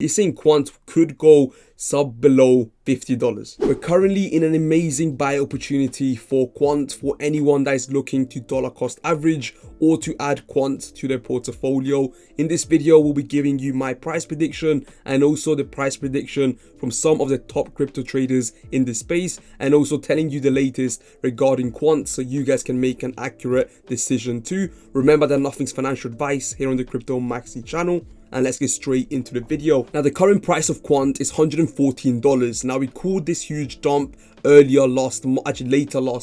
You're saying Quant could go sub below $50. We're currently in an amazing buy opportunity for Quant for anyone that is looking to dollar cost average or to add Quant to their portfolio. In this video, we'll be giving you my price prediction and also the price prediction from some of the top crypto traders in the space, and also telling you the latest regarding Quant so you guys can make an accurate decision too. Remember that nothing's financial advice here on the Crypto Maxi channel. And let's get straight into the video. Now, the current price of Quant is $114. Now, we called this huge dump later last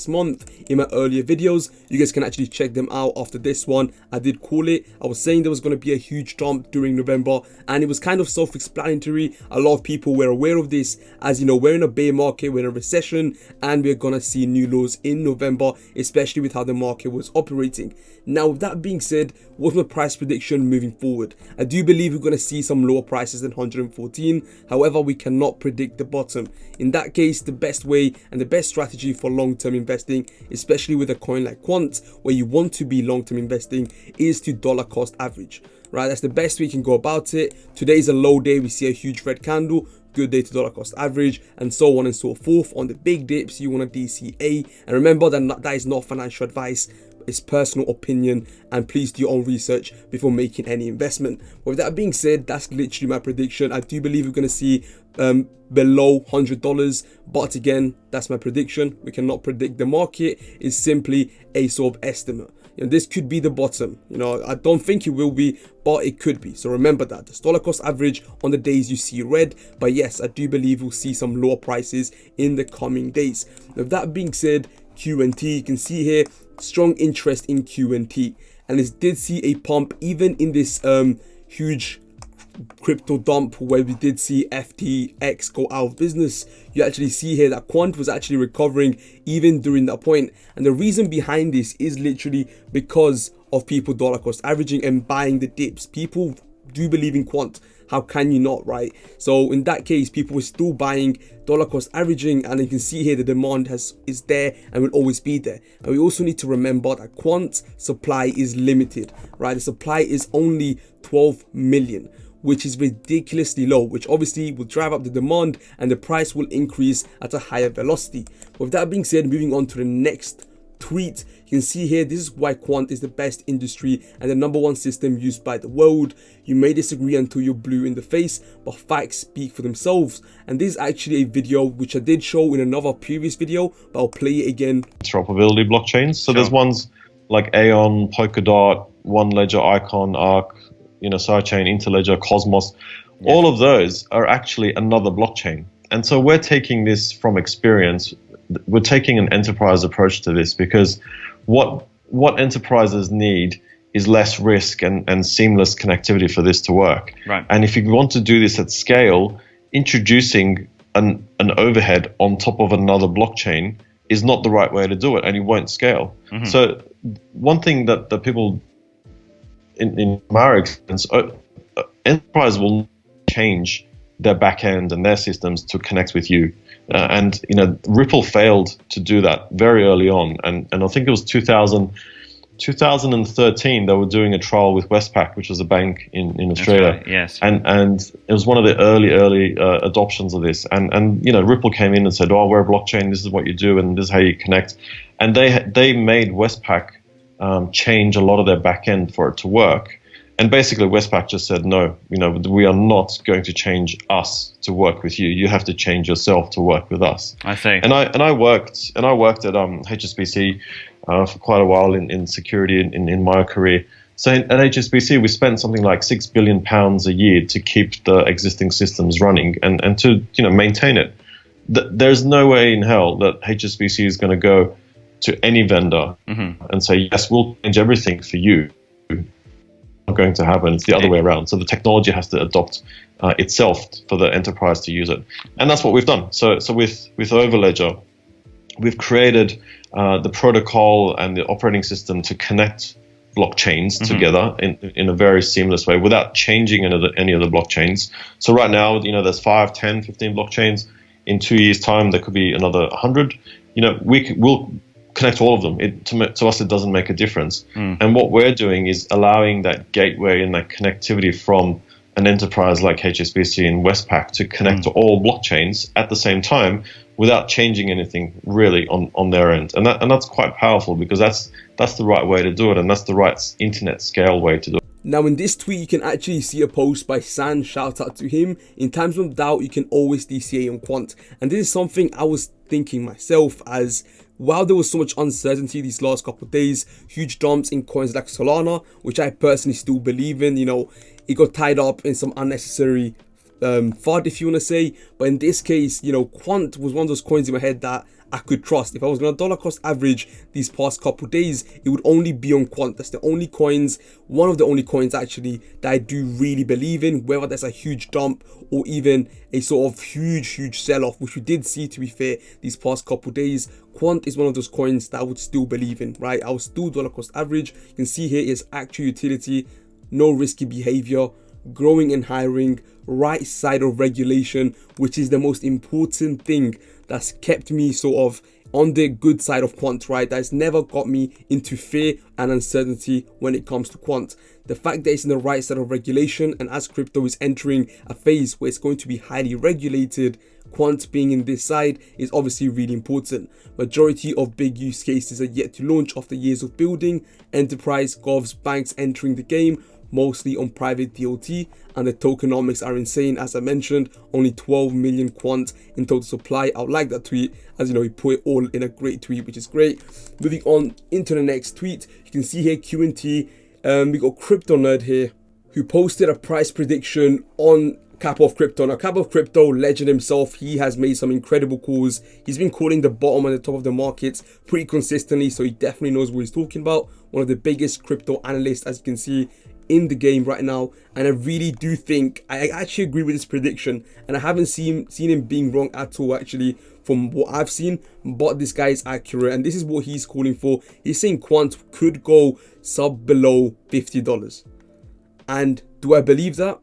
month in my earlier videos. You guys can actually check them out after this one. I did call it. I was saying there was going to be a huge dump during November, and it was kind of self-explanatory. A lot of people were aware of this, as you know, we're in a bear market, we're in a recession, and we're gonna see new lows in November, especially with how the market was operating. Now, with that being said, what's my price prediction moving forward? I do believe we're gonna see some lower prices than 114. However, we cannot predict the bottom. In that case, the best way and the best strategy for long-term investing, especially with a coin like Quant, where you want to be long-term investing, is to dollar cost average, right? That's the best way you can go about it. Today is a low day, we see a huge red candle, good day to dollar cost average, and so on and so forth. On the big dips, you want a DCA, and remember that is not financial advice. It's personal opinion, and please do your own research before making any investment. With that being said, that's literally my prediction. I do believe we're going to see below $100, but again, that's my prediction. We cannot predict. The market is simply a sort of estimate. This could be the bottom. I don't think it will be, but it could be. So remember that. Just dollar cost average on the days you see red. But yes, I do believe we'll see some lower prices in the coming days. With that being said, QNT, you can see here, strong interest in QNT, and it did see a pump even in this huge crypto dump where we did see FTX go out of business. You actually see here that Quant was actually recovering even during that point, and the reason behind this is literally because of people dollar cost averaging and buying the dips. People do believe in Quant. How can you not, right? So in that case, people were still buying, dollar cost averaging, and you can see here the demand is there and will always be there. And we also need to remember that Quant supply is limited, right? The supply is only 12 million, which is ridiculously low, which obviously will drive up the demand and the price will increase at a higher velocity. With that being said, moving on to the next tweet, you can see here, this is why Quant is the best industry and the #1 system used by the world. You may disagree until you're blue in the face, but facts speak for themselves. And this is actually a video which I did show in another previous video, but I'll play it again. Interoperability blockchains. So there's ones like Aeon, Polkadot, One Ledger, Icon, Arc, Sidechain, Interledger, Cosmos. Yeah. All of those are actually another blockchain. And so we're taking this from experience. We're taking an enterprise approach to this, because what enterprises need is less risk and seamless connectivity for this to work. Right. And if you want to do this at scale, introducing an overhead on top of another blockchain is not the right way to do it, and it won't scale. Mm-hmm. So one thing that people in my experience, enterprise will change their backend and their systems to connect with you. And Ripple failed to do that very early on, and I think it was 2013 they were doing a trial with Westpac, which was a bank in Australia. Right, yes. And it was one of the early adoptions of this, and Ripple came in and said, oh, we're a blockchain, this is what you do and this is how you connect, and they made Westpac change a lot of their backend for it to work. And basically Westpac just said, no, we are not going to change us to work with you. You have to change yourself to work with us. I see. And I worked at HSBC for quite a while in security in my career. So at HSBC we spent something like £6 billion a year to keep the existing systems running and to maintain it. There's no way in hell that HSBC is going to go to any vendor and say, yes, we'll change everything for you. Not going to happen. It's the other way around. So the technology has to adopt itself for the enterprise to use it, and that's what we've done. So with Overledger, we've created the protocol and the operating system to connect blockchains together in a very seamless way without changing any of the blockchains. So right now, there's 5, 10, 15 blockchains. In 2 years' time, there could be another 100. We'll connect all of them. To us, it doesn't make a difference. And what we're doing is allowing that gateway and that connectivity from an enterprise like HSBC and Westpac to connect to all blockchains at the same time without changing anything really on their end. And that's quite powerful, because that's the right way to do it, and that's the right internet scale way to do it. Now in this tweet, you can actually see a post by San, shout out to him. In times of doubt, you can always DCA on Quant. And this is something I was thinking myself, as while there was so much uncertainty these last couple of days, huge dumps in coins like Solana, which I personally still believe in, you know, it got tied up in some unnecessary FUD, if you want to say. But in this case, you know, Quant was one of those coins in my head that I could trust. If I was going to dollar cost average these past couple days, it would only be on Quant. That's the only coins, one of the only coins actually, that I do really believe in, whether there's a huge dump or even a sort of huge sell-off, which we did see, to be fair, these past couple days. Quant is one of those coins that I would still believe in, right? I would still dollar cost average. You can see here is actual utility, no risky behavior, growing and hiring, right side of regulation, which is the most important thing that's kept me sort of on the good side of Quant, right? That's never got me into fear and uncertainty when it comes to Quant. The fact that it's in the right side of regulation, and as crypto is entering a phase where it's going to be highly regulated, Quant being in this side is obviously really important. Majority of big use cases are yet to launch after years of building. Enterprise, govs, banks entering the game, mostly on private DOT, and the tokenomics are insane. As I mentioned, only 12 million Quant in total supply. I would like that tweet, as you know, he put it all in a great tweet, which is great. Moving on into the next tweet, you can see here QNT. We got Kryptonite here, who posted a price prediction on Cap of Crypto. Now, Cap of Crypto, legend himself, he has made some incredible calls. He's been calling the bottom and the top of the markets pretty consistently, so he definitely knows what he's talking about. One of the biggest crypto analysts, as you can see, in the game right now. And I really do think, I actually agree with this prediction, and I haven't seen him being wrong at all, actually, from what I've seen. But this guy is accurate, and this is what he's calling for. He's saying Quant could go below $50. And do I believe that?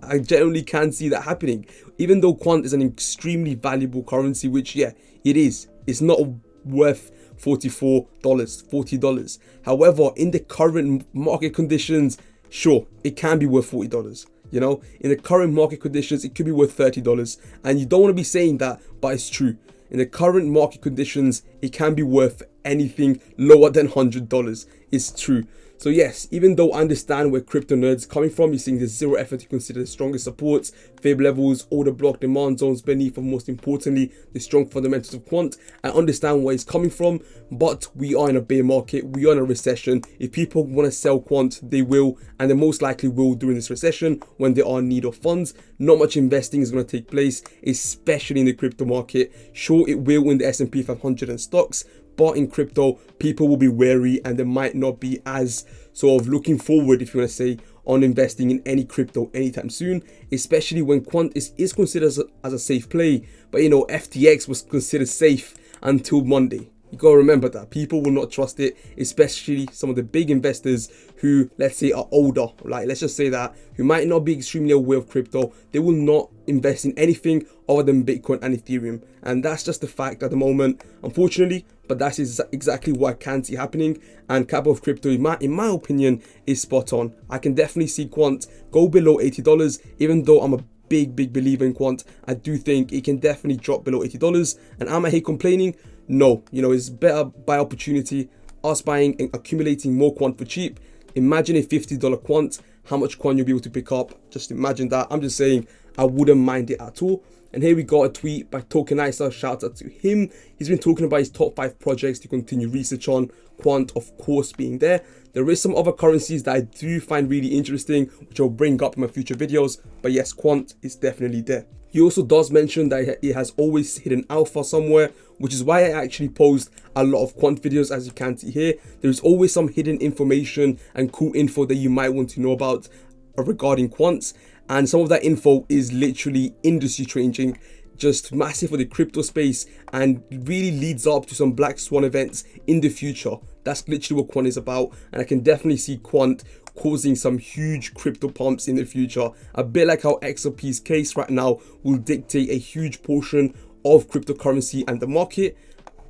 I generally can see that happening. Even though Quant is an extremely valuable currency, which, yeah, it is. It's not worth $44, $40. However, in the current market conditions, sure, it can be worth $40. You know, in the current market conditions, it could be worth $30. And you don't want to be saying that, but it's true. In the current market conditions, it can be worth anything lower than $100. It's true. So yes, even though I understand where crypto nerds coming from, you're seeing there's zero effort to consider the strongest supports, fib levels, all the block demand zones beneath, and most importantly, the strong fundamentals of Quant. I understand where it's coming from, but we are in a bear market, we are in a recession. If people want to sell Quant, they will, and they most likely will during this recession when they are in need of funds. Not much investing is going to take place, especially in the crypto market. Sure, it will in the S&P 500 and stocks, but in crypto, people will be wary, and they might not be as sort of looking forward, if you want to say, on investing in any crypto anytime soon, especially when Quant is considered as a safe play. But you know, FTX was considered safe until Monday. You gotta remember that people will not trust it, especially some of the big investors who, let's say, are older, like let's just say that, who might not be extremely aware of crypto. They will not invest in anything other than Bitcoin and Ethereum, and that's just the fact at the moment, unfortunately. But that is exactly what I can see happening, and Cap of Crypto, in my opinion, is spot on. I can definitely see Quant go below $80, even though I'm a big believer in Quant. I do think it can definitely drop below $80. And am I here complaining? No, you know, it's better buy opportunity, us buying and accumulating more Quant for cheap. Imagine a $50 Quant, how much Quant you'll be able to pick up. Just imagine that. I'm just saying, I wouldn't mind it at all. And here we got a tweet by Tokeniza, shout out to him. He's been talking about his top 5 projects to continue research on, Quant of course being there. There is some other currencies that I do find really interesting, which I'll bring up in my future videos, but yes, Quant is definitely there. He also does mention that it has always hidden alpha somewhere, which is why I actually post a lot of Quant videos. As you can see here, there's always some hidden information and cool info that you might want to know about regarding Quants. And some of that info is literally industry changing, just massive for the crypto space, and really leads up to some black swan events in the future. That's literally what Quant is about, and I can definitely see Quant causing some huge crypto pumps in the future. A bit like how XRP's case right now will dictate a huge portion of cryptocurrency and the market.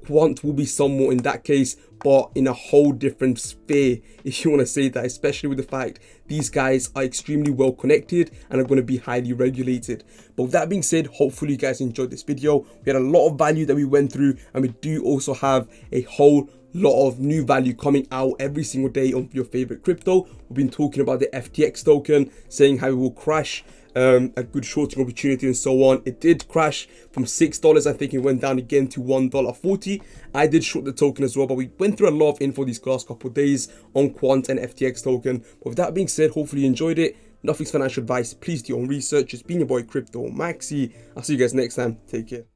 Quant will be somewhat in that case, but in a whole different sphere, if you want to say that, especially with the fact these guys are extremely well connected and are going to be highly regulated. But with that being said, hopefully you guys enjoyed this video. We had a lot of value that we went through, and we do also have a whole lot of new value coming out every single day on your favorite crypto. We've been talking about the FTX token, saying how it will crash, a good shorting opportunity and so on. It did crash from $6. I think it went down again to $1.40. I did short the token as well, but we went through a lot of info these last couple of days on Quant and FTX token. But with that being said, hopefully you enjoyed it. Nothing's financial advice. Please do your own research. It's been your boy Crypto Maxi. I'll see you guys next time. Take care.